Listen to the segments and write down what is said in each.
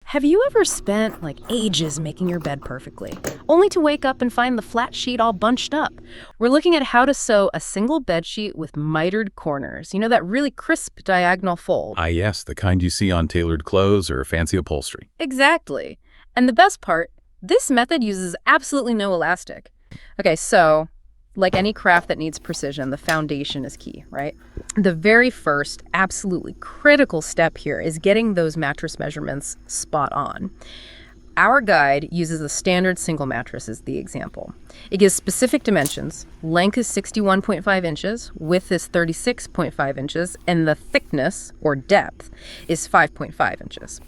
Have you ever spent like ages making your bed perfectly, only to wake up and find the flat sheet all bunched up? We're looking at how to sew a single bed sheet with mitered corners. You know, that really crisp diagonal fold? Ah, yes, the kind you see on tailored clothes or fancy upholstery. Exactly. And the best part, this method uses absolutely no elastic. Okay, so like any craft that needs precision, the foundation is key, right? The very first, absolutely critical step here is getting those mattress measurements spot on. Our guide uses the standard single mattress as the example. It gives specific dimensions. Length is 61.5 inches, width is 36.5 inches, and the thickness, or depth, is 5.5 inches.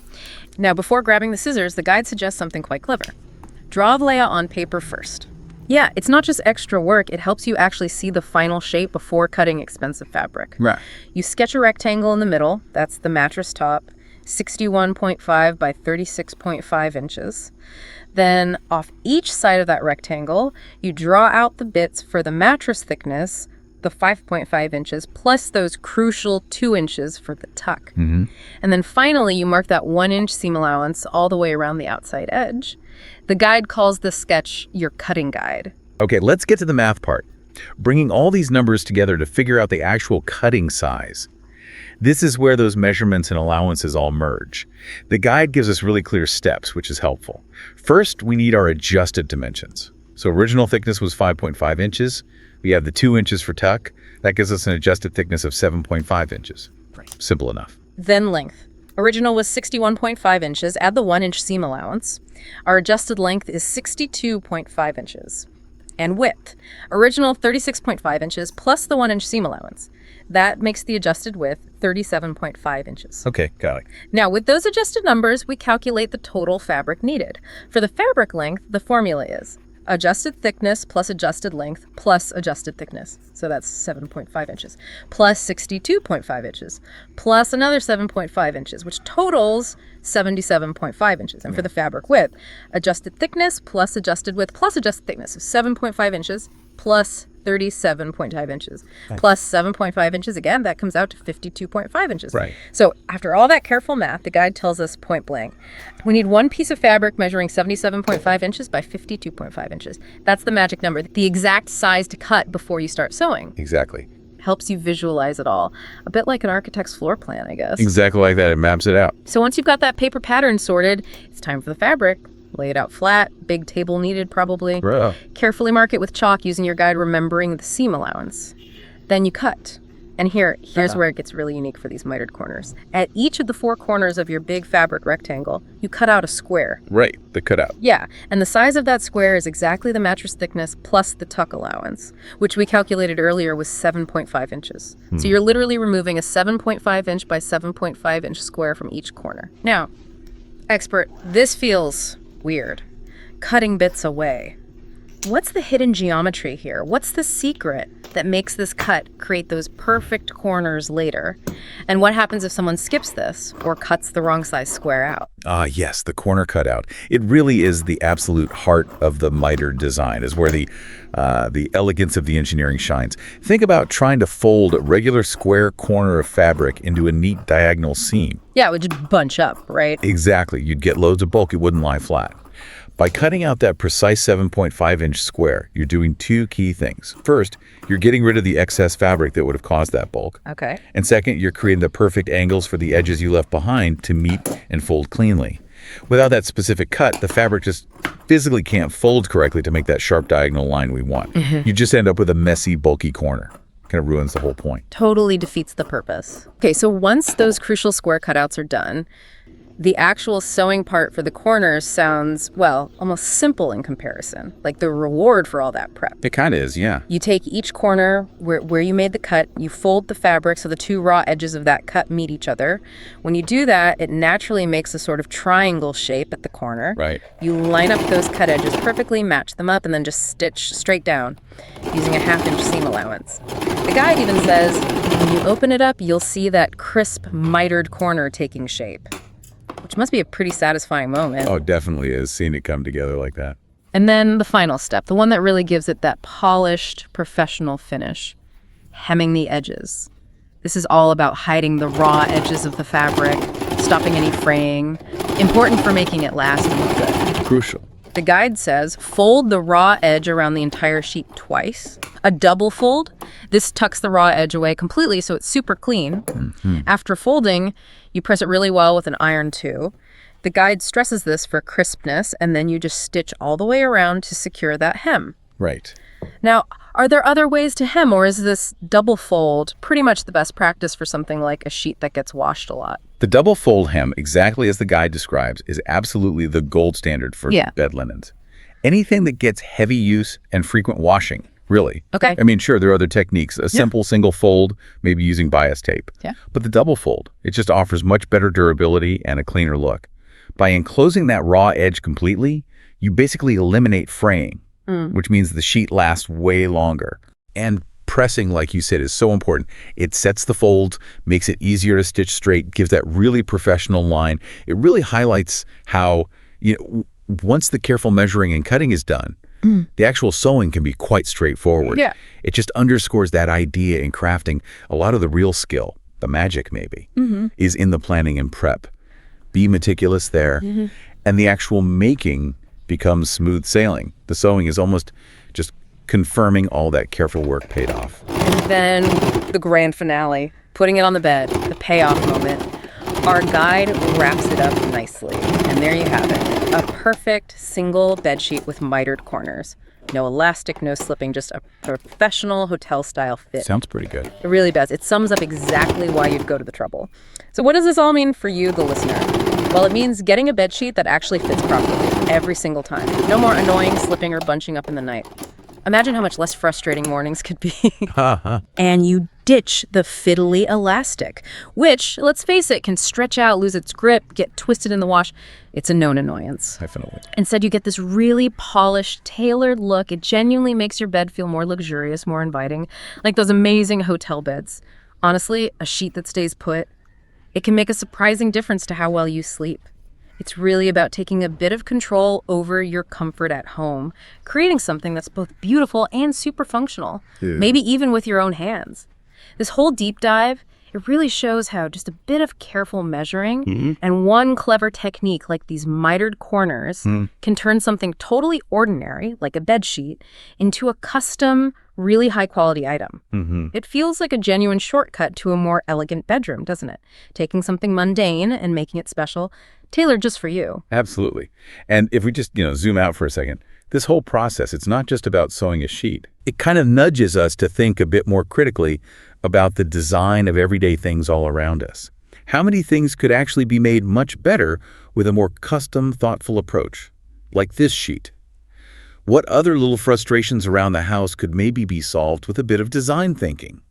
Now, before grabbing the scissors, the guide suggests something quite clever. Draw the layout on paper first. Yeah, it's not just extra work, it helps you actually see the final shape before cutting expensive fabric. Right. You sketch a rectangle in the middle, that's the mattress top, 61.5 by 36.5 inches. Then off each side of that rectangle, you draw out the bits for the mattress thickness, the 5.5 inches, plus those crucial 2 inches for the tuck. Mm-hmm. And then finally, you mark that 1-inch seam allowance all the way around the outside edge. The guide calls this sketch your cutting guide. Okay, let's get to the math part. Bringing all these numbers together to figure out the actual cutting size. This is where those measurements and allowances all merge. The guide gives us really clear steps, which is helpful. First, we need our adjusted dimensions. So original thickness was 5.5 inches. We have the 2 inches for tuck. That gives us an adjusted thickness of 7.5 inches. Right. Simple enough. Then length. Original was 61.5 inches. Add the 1-inch seam allowance. Our adjusted length is 62.5 inches. And width. Original 36.5 inches plus the 1-inch seam allowance. That makes the adjusted width 37.5 inches. Okay, got it. Now, with those adjusted numbers, we calculate the total fabric needed. For the fabric length, the formula is adjusted thickness plus adjusted length plus adjusted thickness. So that's 7.5 inches. Plus 62.5 inches. Plus another 7.5 inches, which totals 77.5 inches. And for the fabric width, adjusted thickness plus adjusted width plus adjusted thickness of 7.5 inches plus 37.5 inches. Nice. Plus 7.5 inches again, that comes out to 52.5 inches. Right. So after all that careful math, the guide tells us point blank, we need one piece of fabric measuring 77.5 inches by 52.5 inches. That's the magic number, the exact size to cut before you start sewing. Exactly. Helps you visualize it all. A bit like an architect's floor plan, I guess. Exactly like that. It maps it out. So once you've got that paper pattern sorted, it's time for the fabric. Lay it out flat, big table needed probably. Bro. Carefully mark it with chalk using your guide remembering the seam allowance. Then you cut. And here's where it gets really unique for these mitered corners. At each of the 4 corners of your big fabric rectangle, you cut out a square. Right, the cutout. Yeah, and the size of that square is exactly the mattress thickness plus the tuck allowance, which we calculated earlier was 7.5 inches. So you're literally removing a 7.5 inch by 7.5 inch square from each corner. Now, expert, this feels weird. Cutting bits away. What's the hidden geometry here? What's the secret that makes this cut create those perfect corners later? And what happens if someone skips this or cuts the wrong size square out? Ah, yes, the corner cutout. It really is the absolute heart of the mitered design, is where the elegance of the engineering shines. Think about trying to fold a regular square corner of fabric into a neat diagonal seam. Yeah, it would just bunch up, right? Exactly. You'd get loads of bulk. It wouldn't lie flat. By cutting out that precise 7.5-inch square, you're doing 2 key things. First, you're getting rid of the excess fabric that would have caused that bulk. Okay. And second, you're creating the perfect angles for the edges you left behind to meet and fold cleanly. Without that specific cut, the fabric just physically can't fold correctly to make that sharp diagonal line we want. You just end up with a messy, bulky corner. Kind of ruins the whole point. Totally defeats the purpose. Okay, so once those crucial square cutouts are done, the actual sewing part for the corners sounds, well, almost simple in comparison, like the reward for all that prep. It kind of is, yeah. You take each corner where you made the cut, you fold the fabric so the 2 raw edges of that cut meet each other. When you do that, it naturally makes a sort of triangle shape at the corner. Right. You line up those cut edges perfectly, match them up, and then just stitch straight down using a 1/2-inch seam allowance. The guide even says, when you open it up, you'll see that crisp, mitered corner taking shape. Which must be a pretty satisfying moment. Oh, it definitely is, seeing it come together like that. And then the final step, the one that really gives it that polished, professional finish, hemming the edges. This is all about hiding the raw edges of the fabric, stopping any fraying, important for making it last and look good. Crucial. The guide says fold the raw edge around the entire sheet twice. A double fold, this tucks the raw edge away completely so it's super clean. After folding, you press it really well with an iron too. The guide stresses this for crispness, and then you just stitch all the way around to secure that hem. Right. Now, are there other ways to hem, or is this double fold pretty much the best practice for something like a sheet that gets washed a lot? The double fold hem, exactly as the guide describes, is absolutely the gold standard for bed linens. Anything that gets heavy use and frequent washing, really. Okay. I mean, sure, there are other techniques. A simple single fold, maybe using bias tape. Yeah. But the double fold, it just offers much better durability and a cleaner look. By enclosing that raw edge completely, you basically eliminate fraying, which means the sheet lasts way longer. And pressing, like you said, is so important. It sets the folds, makes it easier to stitch straight, gives that really professional line. It really highlights how, once the careful measuring and cutting is done, the actual sewing can be quite straightforward. Yeah. It just underscores that idea in crafting. A lot of the real skill, the magic maybe, is in the planning and prep. Be meticulous there, and the actual making becomes smooth sailing. The sewing is almost just confirming all that careful work paid off. And then the grand finale, putting it on the bed, the payoff moment. Our guide wraps it up nicely. And there you have it, a perfect single bedsheet with mitered corners. No elastic, no slipping, just a professional hotel-style fit. Sounds pretty good. It really does. It sums up exactly why you'd go to the trouble. So what does this all mean for you, the listener? Well, it means getting a bedsheet that actually fits properly every single time. No more annoying slipping or bunching up in the night. Imagine how much less frustrating mornings could be. And you ditch the fiddly elastic, which, let's face it, can stretch out, lose its grip, get twisted in the wash. It's a known annoyance. Definitely. Instead, you get this really polished, tailored look. It genuinely makes your bed feel more luxurious, more inviting, like those amazing hotel beds. Honestly, a sheet that stays put, it can make a surprising difference to how well you sleep. It's really about taking a bit of control over your comfort at home, creating something that's both beautiful and super functional, maybe even with your own hands. This whole deep dive, it really shows how just a bit of careful measuring and one clever technique like these mitered corners can turn something totally ordinary, like a bed sheet, into a custom, really high-quality item. It feels like a genuine shortcut to a more elegant bedroom, doesn't it? Taking something mundane and making it special, tailored just for you. Absolutely. And if we just, zoom out for a second, this whole process, it's not just about sewing a sheet. It kind of nudges us to think a bit more critically about the design of everyday things all around us. How many things could actually be made much better with a more custom, thoughtful approach, like this sheet? What other little frustrations around the house could maybe be solved with a bit of design thinking?